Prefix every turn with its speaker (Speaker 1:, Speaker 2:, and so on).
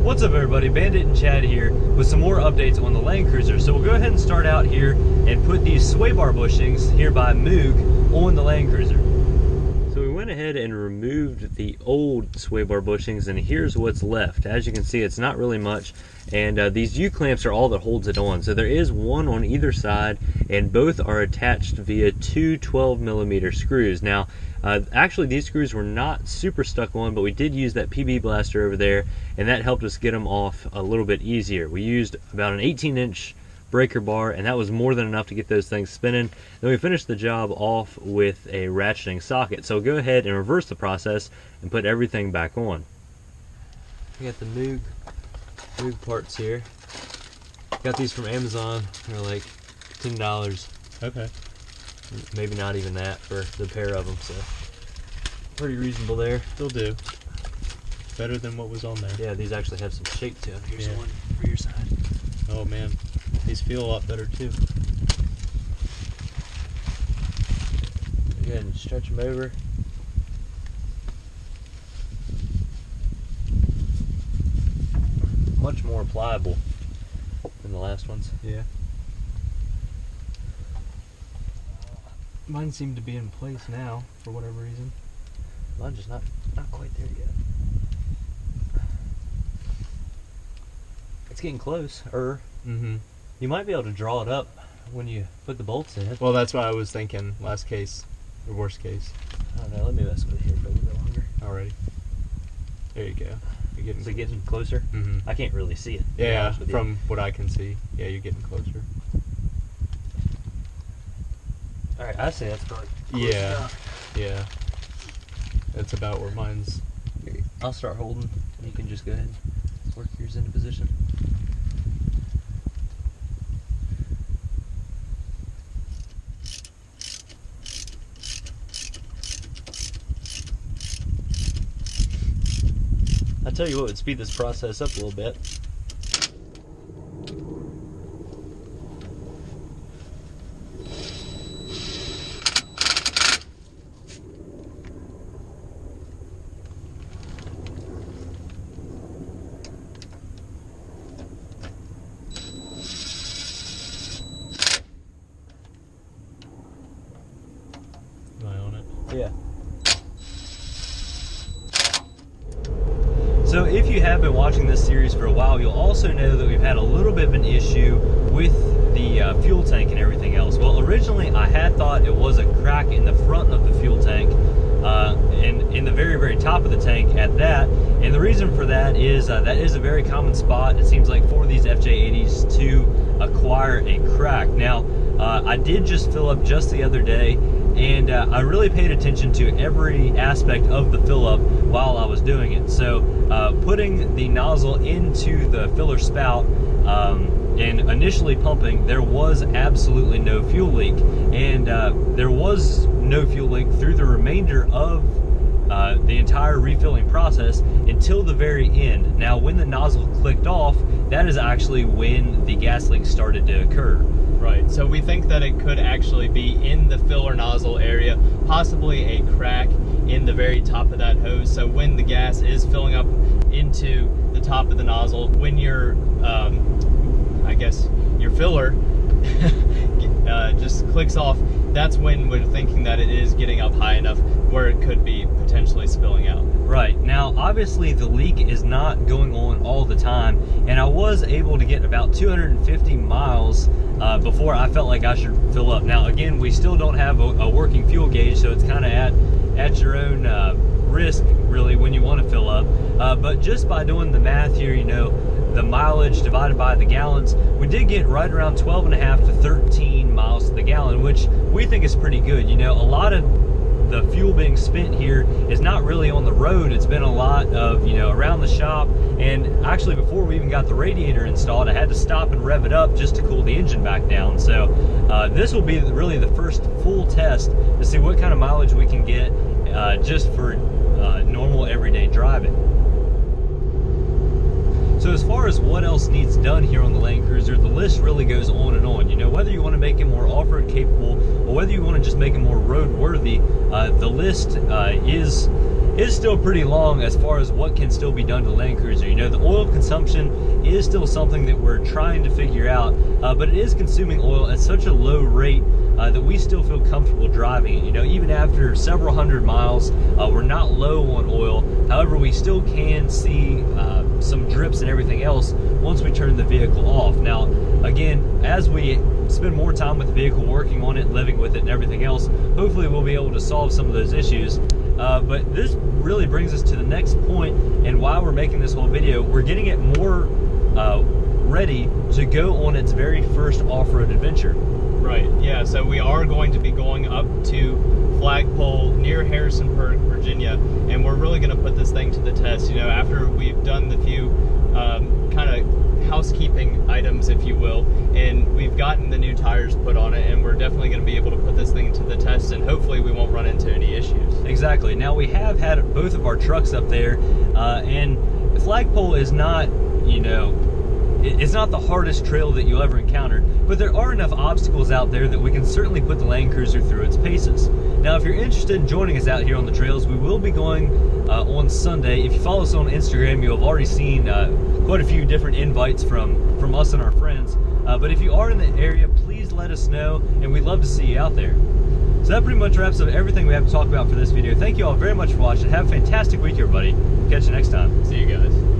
Speaker 1: What's up everybody, Bandit and Chad here with some more updates on the Land Cruiser. So we'll go ahead and start out here and put these sway bar bushings here by MOOG on the Land Cruiser. So we went ahead and removed the old sway bar bushings, and here's what's left. As you can see, it's not really much, and these U-clamps are all that holds it on. So there is one on either side, and both are attached via two 12mm screws. Now, actually these screws were not super stuck on, but we did use that PB blaster over there, and that helped us get them off a little bit easier. We used about an 18-inch breaker bar, and that was more than enough to get those things spinning. Then we finished the job off with a ratcheting socket. So go ahead and reverse the process and put everything back on. We got the MOOG parts here. Got these from Amazon. They're like $10.
Speaker 2: Okay.
Speaker 1: Maybe not even that for the pair of them, so pretty reasonable there.
Speaker 2: They'll do. Better than what was on there.
Speaker 1: Yeah, these actually have some shape to them. Here's
Speaker 2: Yeah.
Speaker 1: one for your side.
Speaker 2: Oh man, these feel a lot better too.
Speaker 1: Go ahead and stretch them over. Much more pliable than the last ones.
Speaker 2: Yeah.
Speaker 1: Mine seem to be in place now for whatever reason. Mine's just not quite there yet. It's getting close.
Speaker 2: Mm-hmm.
Speaker 1: You might be able to draw it up when you put the bolts in.
Speaker 2: Well, that's what I was thinking. Last case, or worst case.
Speaker 1: I don't know. Let me mess with it here for a little bit longer.
Speaker 2: Alrighty. There you go. You're getting.
Speaker 1: Is it getting closer?
Speaker 2: Mm-hmm.
Speaker 1: I can't really see it.
Speaker 2: Yeah, from what I can see. Yeah, you're getting closer.
Speaker 1: All right, I see that's probably close
Speaker 2: Yeah.
Speaker 1: enough.
Speaker 2: Yeah. That's about where mine's.
Speaker 1: I'll start holding, and you can just go ahead and work yours into position. I tell you what would speed this process up a little bit.
Speaker 2: Am I on it?
Speaker 1: Yeah. So if you have been watching this series for a while, you'll also know that we've had a little bit of an issue with the fuel tank and everything else. Well, originally I had thought it was a crack in the front of the fuel tank, and in the very, very top of the tank at that. And the reason for that is a very common spot, it seems like, for these FJ80s to acquire a crack. Now, I did just fill up just the other day, and I really paid attention to every aspect of the fill up while I was doing it. So putting the nozzle into the filler spout and initially pumping, there was absolutely no fuel leak, and there was no fuel leak through the remainder of the entire refilling process until the very end. Now, when the nozzle clicked off, that is actually when the gas leak started to occur.
Speaker 2: Right, so we think that it could actually be in the filler nozzle area, possibly a crack in the very top of that hose. So when the gas is filling up into the top of the nozzle, when your, I guess, your filler just clicks off, that's when we're thinking that it is getting up high enough where it could be potentially spilling out.
Speaker 1: Right. Now, obviously the leak is not going on all the time, and I was able to get about 250 miles before I felt like I should fill up. Now, again, we still don't have a working fuel gauge, so it's kind of at your own risk, really, when you want to fill up. But just by doing the math here, you know, the mileage divided by the gallons, we did get right around 12.5 to 13 miles to the gallon, which we think is pretty good. You know, a lot of the fuel being spent here is not really on the road. It's been a lot of, you know, around the shop, and actually before we even got the radiator installed, I had to stop and rev it up just to cool the engine back down. So this will be really the first full test to see what kind of mileage we can get just for normal everyday driving. So as far as what else needs done here on the Land Cruiser, the list really goes on and on. You know, whether you want to make it more off-road capable or whether you want to just make it more roadworthy, the list is is still pretty long as far as what can still be done to the Land Cruiser. You know, the oil consumption is still something that we're trying to figure out, but it is consuming oil at such a low rate that we still feel comfortable driving it. You know, even after several hundred miles, we're not low on oil. However, we still can see some drips and everything else once we turn the vehicle off. Now, again, as we spend more time with the vehicle, working on it, living with it and everything else, hopefully we'll be able to solve some of those issues. But this really brings us to the next point and why we're making this whole video. We're getting it more ready to go on its very first off-road adventure.
Speaker 2: Right, yeah, so we are going to be going up to Flagpole near Harrisonburg, Virginia, and we're really going to put this thing to the test. You know, after we've done the few kind of housekeeping items, if you will, and we've gotten the new tires put on it, and we're definitely going to be able to put this thing to the test, and hopefully we won't run into any issues.
Speaker 1: Exactly. Now, we have had both of our trucks up there, and Flagpole is not, you know, it's not the hardest trail that you'll ever encounter, but there are enough obstacles out there that we can certainly put the Land Cruiser through its paces. Now, if you're interested in joining us out here on the trails, we will be going on Sunday. If you follow us on Instagram, you'll have already seen quite a few different invites from us and our friends. But if you are in the area, please let us know, and we'd love to see you out there. So that pretty much wraps up everything we have to talk about for this video. Thank you all very much for watching. Have a fantastic week, everybody. Catch you next time.
Speaker 2: See you guys.